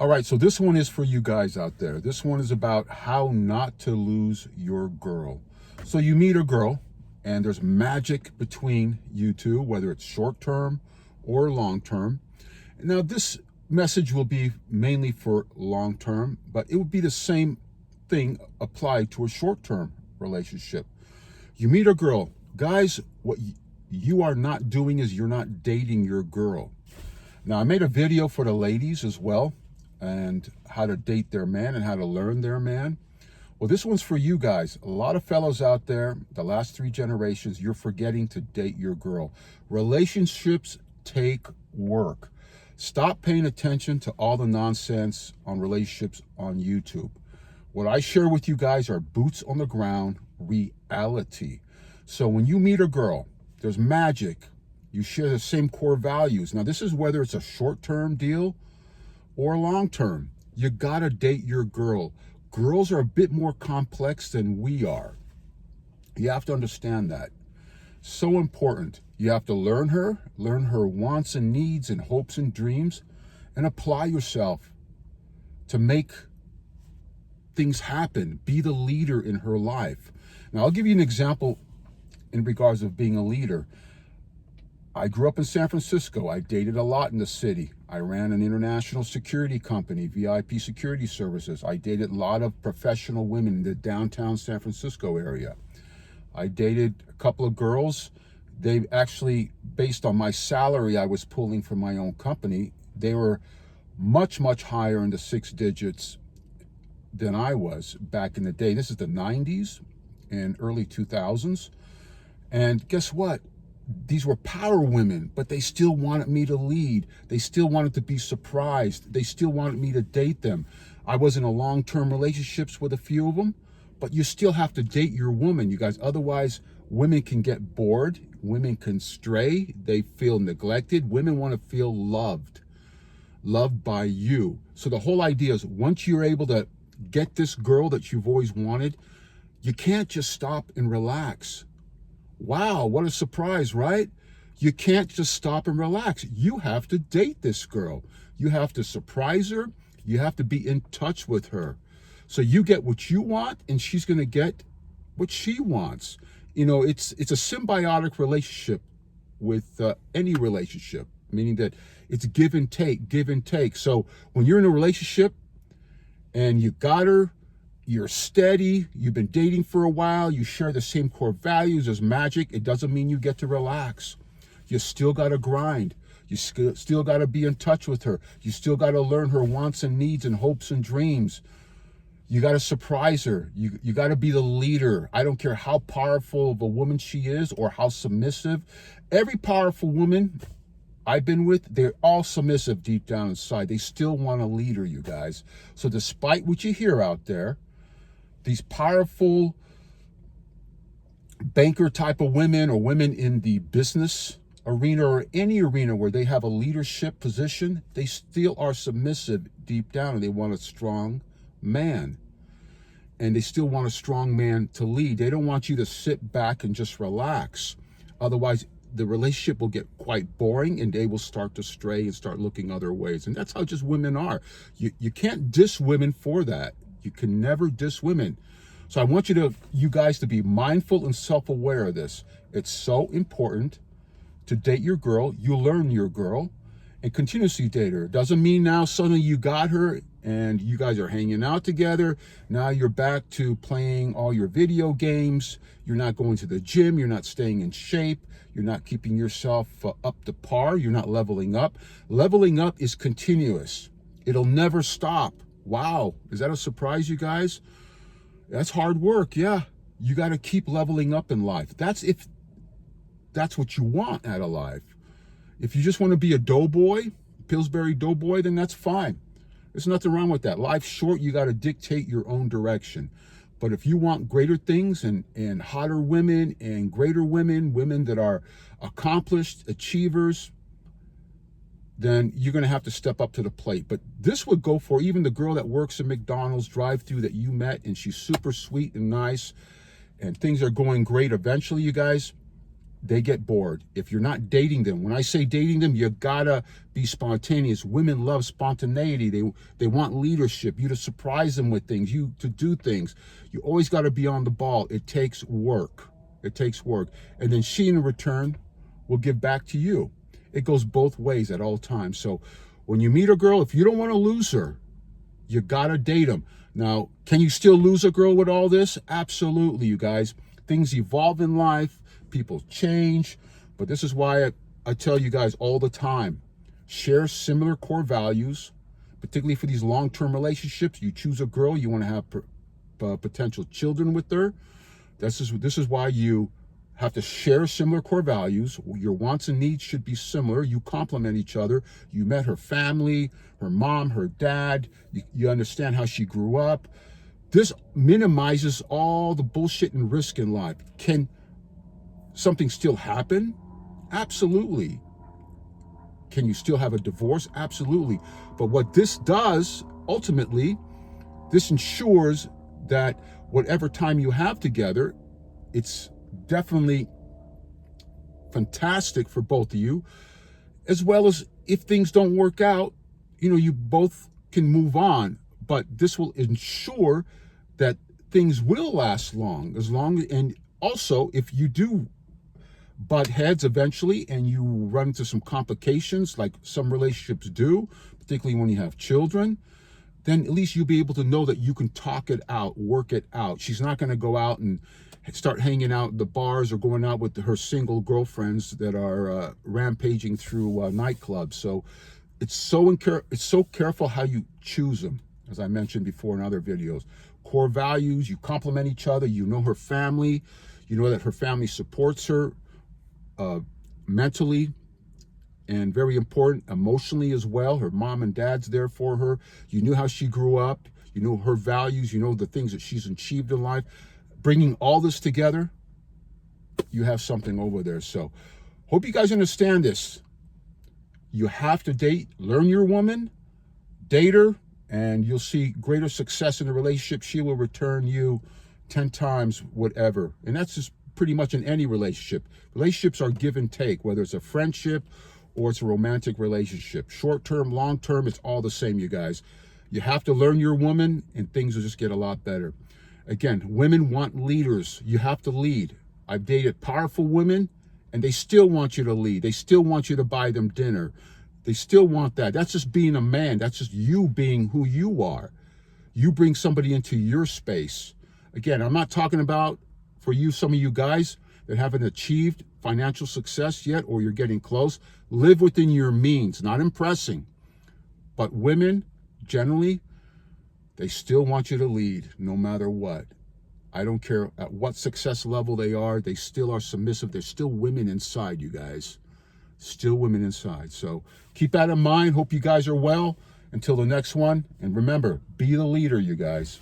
All right, so this one is for you guys out there. This one is about how not to lose your girl. So you meet a girl, and there's magic between you two, whether it's short term or long term. Now, this message will be mainly for long term, but it would be the same thing applied to a short term relationship. You meet a girl. Guys, what you are not doing is you're not dating your girl. Now, I made a video for the ladies as well, and how to date their man and how to learn their man. Well, this one's for you guys. A lot of fellows out there, the last 3 generations, you're forgetting to date your girl. Relationships take work. Stop paying attention to all the nonsense on relationships on YouTube. What I share with you guys are boots on the ground reality. So when you meet a girl, there's magic. You share the same core values. Now, this is whether it's a short-term deal or long term. You gotta date your girl. Girls are a bit more complex than we are. You have to understand that. So important. You have to learn her wants and needs and hopes and dreams, and apply yourself to make things happen. Be the leader in her life. Now, I'll give you an example in regards of being a leader. I grew up in San Francisco. I dated a lot in the city. I ran an international security company, VIP security services. I dated a lot of professional women in the downtown San Francisco area. I dated a couple of girls. They actually, based on my salary I was pulling from my own company, they were much, much higher in the 6 digits than I was back in the day. This is the 90s and early 2000s. And guess what? These were power women, but they still wanted me to lead. They still wanted to be surprised. They still wanted me to date them. I was in a long-term relationships with a few of them, but you still have to date your woman, you guys. Otherwise, women can get bored. Women can stray. They feel neglected. Women want to feel loved by you. So the whole idea is once you're able to get this girl that you've always wanted, you can't just stop and relax. Wow, what a surprise, right? You can't just stop and relax. You have to date this girl. You have to surprise her. You have to be in touch with her. So you get what you want, and she's going to get what she wants. You know, it's a symbiotic relationship with any relationship, meaning that it's give and take, give and take. So when you're in a relationship and you got her, you're steady, you've been dating for a while, you share the same core values, there's magic, it doesn't mean you get to relax. You still got to grind. You still got to be in touch with her. You still got to learn her wants and needs and hopes and dreams. You got to surprise her. You got to be the leader. I don't care how powerful of a woman she is or how submissive. Every powerful woman I've been with, they're all submissive deep down inside. They still want a leader, you guys. So despite what you hear out there, these powerful banker type of women or women in the business arena or any arena where they have a leadership position, they still are submissive deep down, and they want a strong man. And they still want a strong man to lead. They don't want you to sit back and just relax. Otherwise, the relationship will get quite boring and they will start to stray and start looking other ways. And that's how just women are. You can't diss women for that. You can never diss women. So I want you guys to be mindful and self-aware of this. It's so important to date your girl. You learn your girl and continuously date her. Doesn't mean now suddenly you got her and you guys are hanging out together. Now you're back to playing all your video games. You're not going to the gym. You're not staying in shape. You're not keeping yourself up to par. You're not leveling up. Leveling up is continuous. It'll never stop. Wow, is that a surprise, you guys? That's hard work, yeah. You got to keep leveling up in life. That's what you want out of life. If you just want to be a doughboy, Pillsbury doughboy, then that's fine. There's nothing wrong with that. Life's short, you got to dictate your own direction. But if you want greater things and hotter women and greater women that are accomplished, achievers, then you're going to have to step up to the plate. But this would go for even the girl that works at McDonald's drive-thru that you met, and she's super sweet and nice, and things are going great eventually, you guys. they get bored. If you're not dating them, when I say dating them, you gotta be spontaneous. Women love spontaneity. They want leadership, you to surprise them with things, you to do things. You always gotta be on the ball. It takes work. It takes work. And then she in return will give back to you. It goes both ways at all times. So when you meet a girl, if you don't want to lose her, you gotta date them. Now, can you still lose a girl with all this? Absolutely, you guys. Things evolve in life, people change, but this is why I tell you guys all the time, share similar core values, particularly for these long-term relationships. You choose a girl, you want to have potential children with her. This is why you have to share similar core values. Your wants and needs should be similar. You complement each other. You met her family, her mom, her dad. You understand how she grew up. This minimizes all the bullshit and risk in life. Can something still happen? Absolutely. Can you still have a divorce? Absolutely. But what this does, ultimately, this ensures that whatever time you have together, it's definitely fantastic for both of you, as well as if things don't work out, you both can move on. But this will ensure that things will last and also if you do butt heads eventually and you run into some complications like some relationships do, particularly when you have children, then at least you'll be able to know that you can talk it out, work it out. She's not going to go out and start hanging out at the bars or going out with her single girlfriends that are rampaging through nightclubs. So it's so careful how you choose them, as I mentioned before in other videos. Core values, you complement each other. You know her family. You know that her family supports her mentally, and very important, emotionally as well. Her mom and dad's there for her. You knew how she grew up. You know her values. You know the things that she's achieved in life. Bringing all this together, you have something over there. So hope you guys understand this. You have to date, learn your woman, date her, and you'll see greater success in the relationship. She will return you 10 times whatever. And that's just pretty much in any relationship. Relationships are give and take, whether it's a friendship or it's a romantic relationship. Short term, long term, it's all the same, you guys. You have to learn your woman and things will just get a lot better. Again, women want leaders. You have to lead. I've dated powerful women and they still want you to lead. They still want you to buy them dinner. They still want that. That's just being a man. That's just you being who you are. You bring somebody into your space. Again, I'm not talking about for you, some of you guys that haven't achieved financial success yet, or you're getting close. Live within your means, not impressing. But women, generally, they still want you to lead no matter what. I don't care at what success level they are. They still are submissive. They're still women inside, you guys. Still women inside. So keep that in mind. Hope you guys are well. Until the next one. And remember, be the leader, you guys.